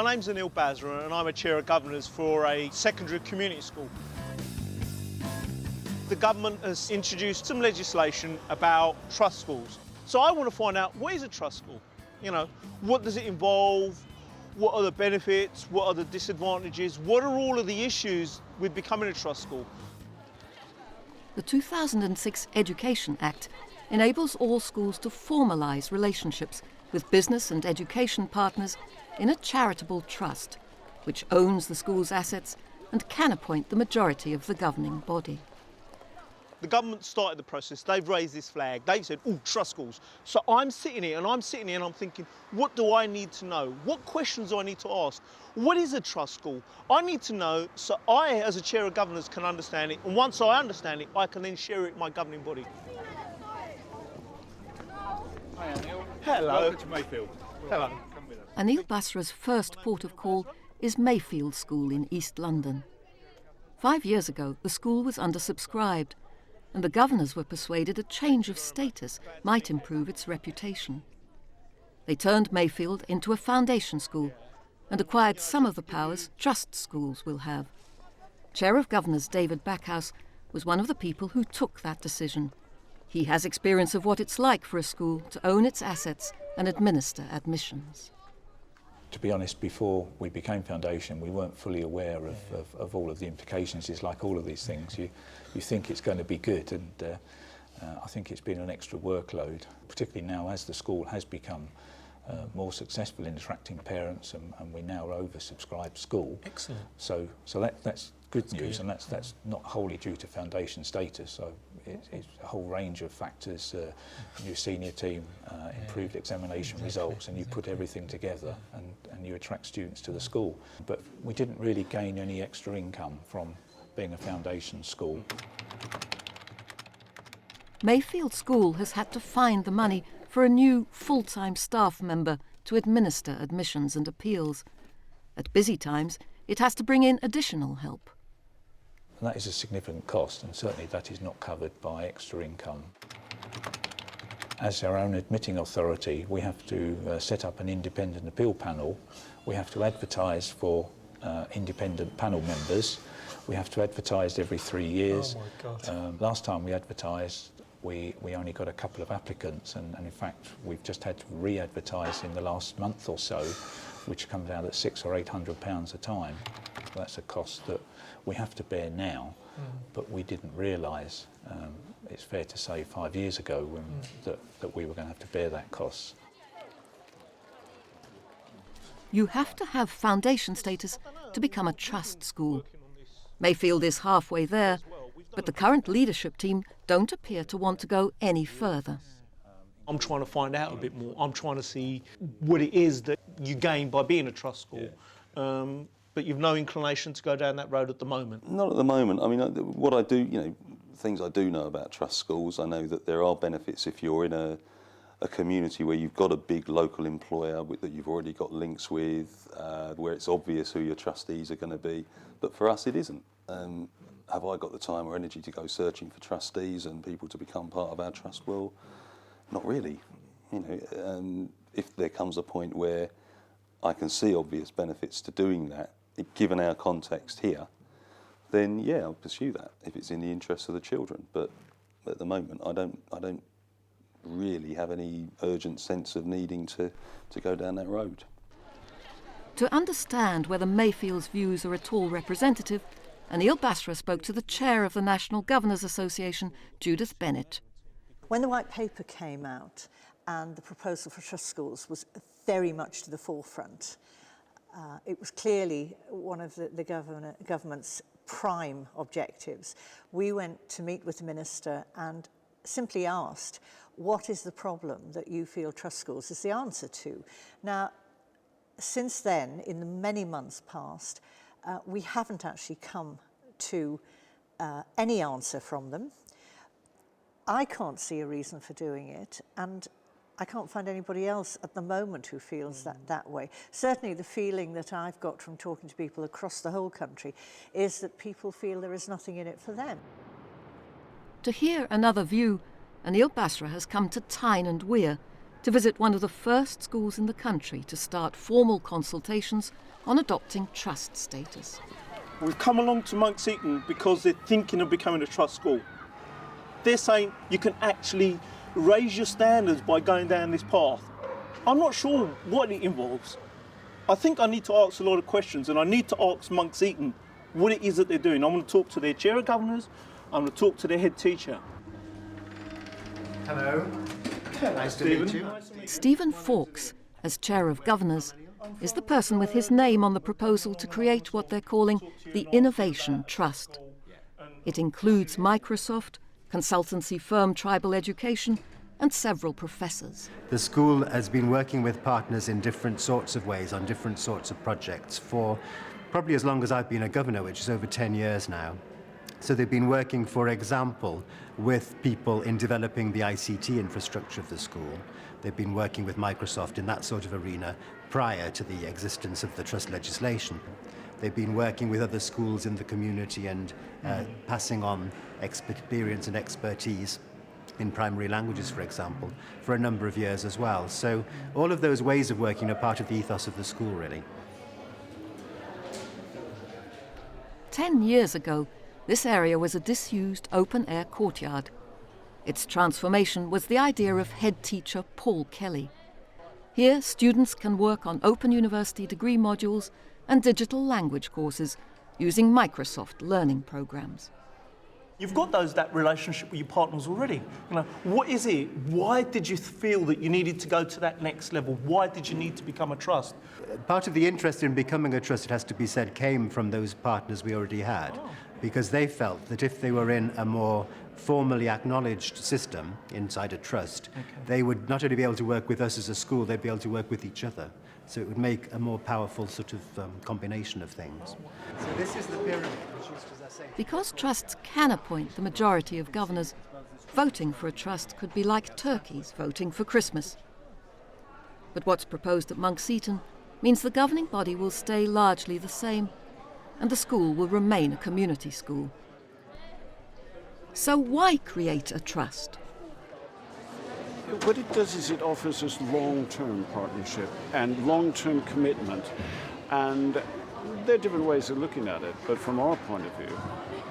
My name's Anil Basra and I'm a Chair of Governors for a secondary community school. The government has introduced some legislation about trust schools. So I want to find out, what is a trust school? You know, what does it involve? What are the benefits? What are the disadvantages? What are all of the issues with becoming a trust school? The 2006 Education Act enables all schools to formalise relationships with business and education partners in a charitable trust, which owns the school's assets and can appoint the majority of the governing body. The government started the process, they've raised this flag, they've said, oh, trust schools. So I'm sitting here and I'm thinking, what do I need to know? What questions do I need to ask? What is a trust school? I need to know so I, as a Chair of Governors, can understand it. And once I understand it, I can then share it with my governing body. Hi, Anil. Hello. Welcome to Mayfield. Hello. Come with us. Anil Basra's first port of call is Mayfield School in East London. 5 years ago, the school was undersubscribed, and the governors were persuaded a change of status might improve its reputation. They turned Mayfield into a foundation school and acquired some of the powers trust schools will have. Chair of Governors David Backhouse was one of the people who took that decision. He has experience of what it's like for a school to own its assets and administer admissions. To be honest, before we became Foundation, we weren't fully aware of all of the implications. It's like all of these things. You think it's going to be good, and I think it's been an extra workload, particularly now as the school has become more successful in attracting parents, and we're now oversubscribed school. Excellent. So that's good news, and that's not wholly due to Foundation status. So it's a whole range of factors, new senior team, improved examination results, and you put everything together and you attract students to the school. But we didn't really gain any extra income from being a Foundation school. Mayfield School has had to find the money for a new full-time staff member to administer admissions and appeals. At busy times, it has to bring in additional help. And that is a significant cost, and certainly that is not covered by extra income. As our own admitting authority, we have to set up an independent appeal panel. We have to advertise for independent panel members. We have to advertise every 3 years. Oh my God. Last time we advertised, we only got a couple of applicants, and in fact we've just had to re-advertise in the last month or so, which comes out at £600 or £800 a time. That's a cost that we have to bear now, but we didn't realise, it's fair to say 5 years ago, that we were going to have to bear that cost. You have to have foundation status to become a trust school. Mayfield is halfway there, but the current leadership team don't appear to want to go any further. I'm trying to find out a bit more. I'm trying to see what it is that you gain by being a trust school. But you've no inclination to go down that road at the moment? Not at the moment. I mean, what I do, things I do know about trust schools, I know that there are benefits if you're in a community where you've got a big local employer that you've already got links with, where it's obvious who your trustees are going to be. But for us, it isn't. Have I got the time or energy to go searching for trustees and people to become part of our trust? Well, not really. If there comes a point where I can see obvious benefits to doing that, given our context here, then yeah, I'll pursue that if it's in the interests of the children. But at the moment, I don't really have any urgent sense of needing to go down that road. To understand whether Mayfield's views are at all representative, Anil Basra spoke to the chair of the National Governors Association, Judith Bennett. When the white paper came out and the proposal for trust schools was very much to the forefront, it was clearly one of the government's prime objectives. We went to meet with the minister and simply asked, what is the problem that you feel trust schools is the answer to? Now, since then, in the many months past, we haven't actually come to any answer from them. I can't see a reason for doing it, and I can't find anybody else at the moment who feels that way. Certainly the feeling that I've got from talking to people across the whole country is that people feel there is nothing in it for them. To hear another view, Anil Basra has come to Tyne and Wear, to visit one of the first schools in the country to start formal consultations on adopting trust status. We've come along to Monks Eaton because they're thinking of becoming a trust school. They're saying you can actually raise your standards by going down this path. I'm not sure what it involves. I think I need to ask a lot of questions, and I need to ask Monks Eaton what it is that they're doing. I'm going to talk to their chair of governors, I'm going to talk to their head teacher. Hello. Nice to meet you. Stephen Fawkes, as chair of governors, is the person with his name on the proposal to create what they're calling the Innovation Trust. It includes Microsoft, consultancy firm Tribal Education, and several professors. The school has been working with partners in different sorts of ways on different sorts of projects for probably as long as I've been a governor, which is over 10 years now. So they've been working, for example, with people in developing the ICT infrastructure of the school. They've been working with Microsoft in that sort of arena prior to the existence of the trust legislation. They've been working with other schools in the community and passing on experience and expertise in primary languages, for example, for a number of years as well. So all of those ways of working are part of the ethos of the school, really. 10 years ago, this area was a disused open-air courtyard. Its transformation was the idea of head teacher Paul Kelly. Here, students can work on Open University degree modules and digital language courses using Microsoft learning programs. You've got that relationship with your partners already. What is it? Why did you feel that you needed to go to that next level? Why did you need to become a trust? Part of the interest in becoming a trust, it has to be said, came from those partners we already had, because they felt that if they were in a more formally acknowledged system inside a trust, they would not only be able to work with us as a school, they'd be able to work with each other. So it would make a more powerful sort of combination of things. So this is the pyramid, which is, as I say... Because trusts can appoint the majority of governors, voting for a trust could be like turkeys voting for Christmas. But what's proposed at Monks Eaton means the governing body will stay largely the same, and the school will remain a community school. So why create a trust? What it does is it offers us long-term partnership and long-term commitment, and there are different ways of looking at it, but from our point of view,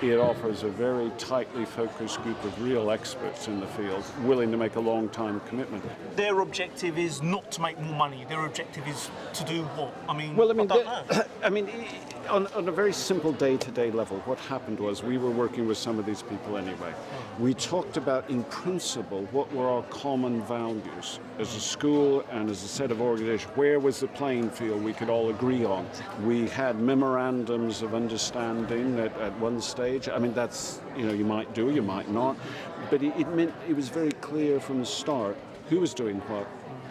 it offers a very tightly focused group of real experts in the field willing to make a long-time commitment. Their objective is not to make more money. Their objective is to do what? On a very simple day-to-day level, what happened was we were working with some of these people anyway. We talked about, in principle, what were our common values as a school and as a set of organizations. Where was the playing field we could all agree on? We had memorandums of understanding at one stage. I mean, that's, you might do, you might not. But it meant it was very clear from the start who was doing what,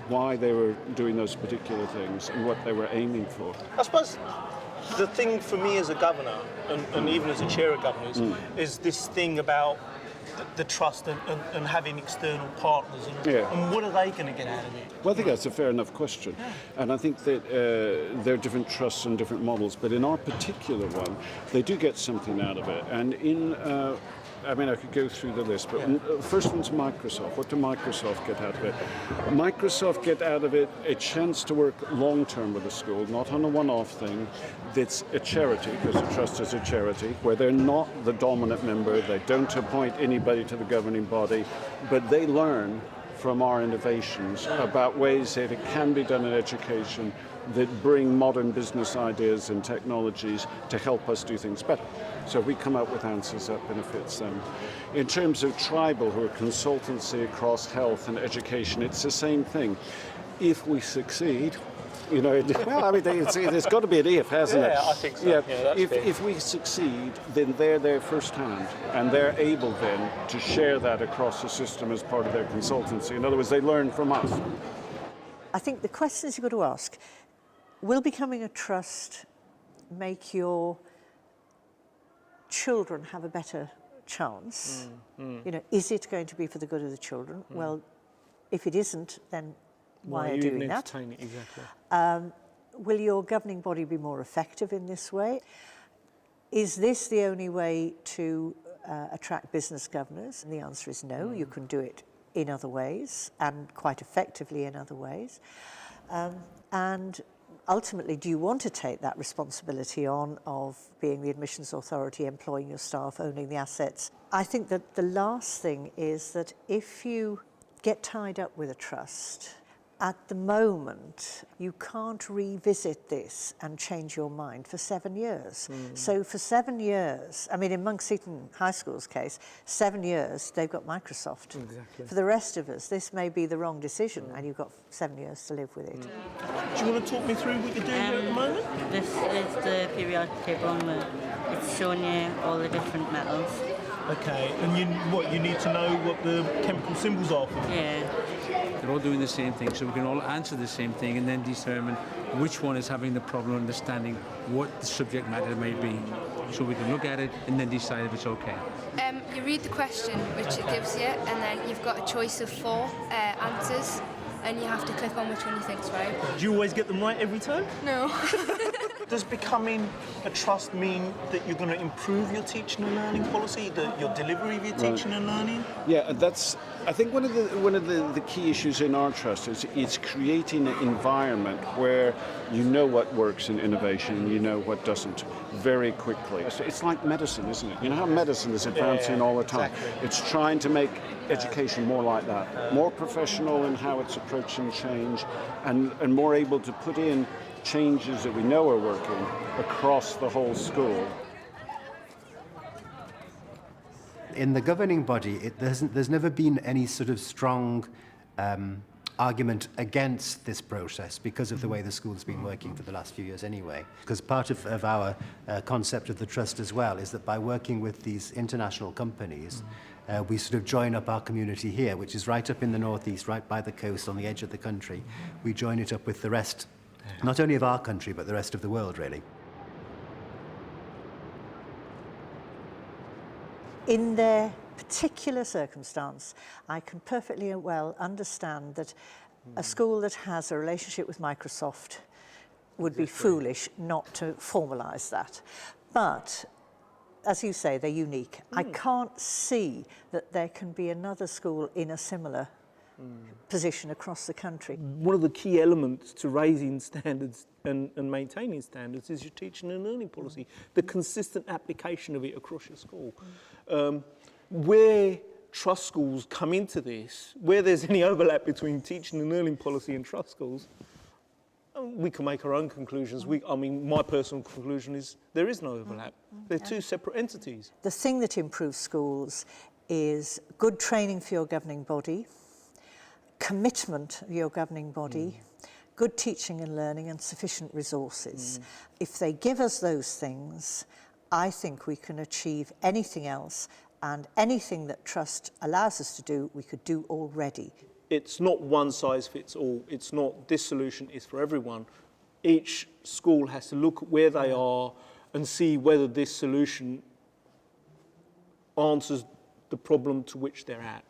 why they were doing those particular things, and what they were aiming for. I suppose the thing for me as a governor, and even as a chair of governors, is this thing about the trust and having external partners. And what are they going to get out of it? Well, I think that's a fair enough question. And I think that there are different trusts and different models, but in our particular one, they do get something out of it. And I could go through the list, but first one's Microsoft. What do Microsoft get out of it? Microsoft get out of it a chance to work long-term with the school, not on a one-off thing. It's a charity, because the trust is a charity, where they're not the dominant member, they don't appoint anybody to the governing body, but they learn from our innovations about ways that it can be done in education that bring modern business ideas and technologies to help us do things better. So if we come up with answers, that benefits them. In terms of Tribal, who are consultancy across health and education, it's the same thing. If we succeed, there's got to be an if, hasn't it? Yeah, I think so. If we succeed, then they're there firsthand, and they're able then to share that across the system as part of their consultancy. In other words, they learn from us. I think the questions you've got to ask, will becoming a trust make your children have a better chance? Is it going to be for the good of the children? Well, if it isn't, then why are you doing that? Exactly. Will your governing body be more effective in this way? Is this the only way to attract business governors? And the answer is no. You can do it in other ways and quite effectively in other ways. And ultimately, do you want to take that responsibility on of being the admissions authority, employing your staff, owning the assets? I think that the last thing is that if you get tied up with a trust, at the moment, you can't revisit this and change your mind for 7 years. So for 7 years, I mean, in Monk Seton High School's case, 7 years, they've got Microsoft. Exactly. For the rest of us, this may be the wrong decision, and you've got 7 years to live with it. Do you want to talk me through what you're doing here at the moment? This is the periodic table, and it's showing you all the different metals. Okay, and you need to know what the chemical symbols are for them? Yeah. They're all doing the same thing, so we can all answer the same thing and then determine which one is having the problem understanding what the subject matter may be. So we can look at it and then decide if it's okay. You read the question which it gives you, and then you've got a choice of 4 answers, and you have to click on which one you think's right. Do you always get them right every time? No. Does becoming a trust mean that you're going to improve your teaching and learning policy, your delivery of your teaching and learning? Yeah, that's. I think one of the key issues in our trust is it's creating an environment where you know what works in innovation, you know what doesn't, very quickly. It's like medicine, isn't it? You know how medicine is advancing all the time. Exactly. It's trying to make education more like that, more professional in how it's approaching change, and more able to put in changes that we know are working across the whole school. In the governing body, there's never been any sort of strong argument against this process because of the way the school's been working for the last few years anyway. Because part of our concept of the trust as well is that by working with these international companies, we sort of join up our community here, which is right up in the northeast, right by the coast, on the edge of the country. We join it up with the rest, not only of our country, but the rest of the world, really. In their particular circumstance, I can perfectly well understand that a school that has a relationship with Microsoft would be foolish not to formalise that. But, as you say, they're unique. I can't see that there can be another school in a similar position across the country. One of the key elements to raising standards and maintaining standards is your teaching and learning policy, the consistent application of it across your school. Where trust schools come into this, where there's any overlap between teaching and learning policy and trust schools, we can make our own conclusions. I mean, my personal conclusion is there is no overlap. They're two separate entities. The thing that improves schools is good training for your governing body, commitment of your governing body, good teaching and learning, and sufficient resources. If they give us those things, I think we can achieve anything else, and anything that trust allows us to do, we could do already. It's not one size fits all. It's not this solution is for everyone. Each school has to look at where they are and see whether this solution answers the problem to which they're at.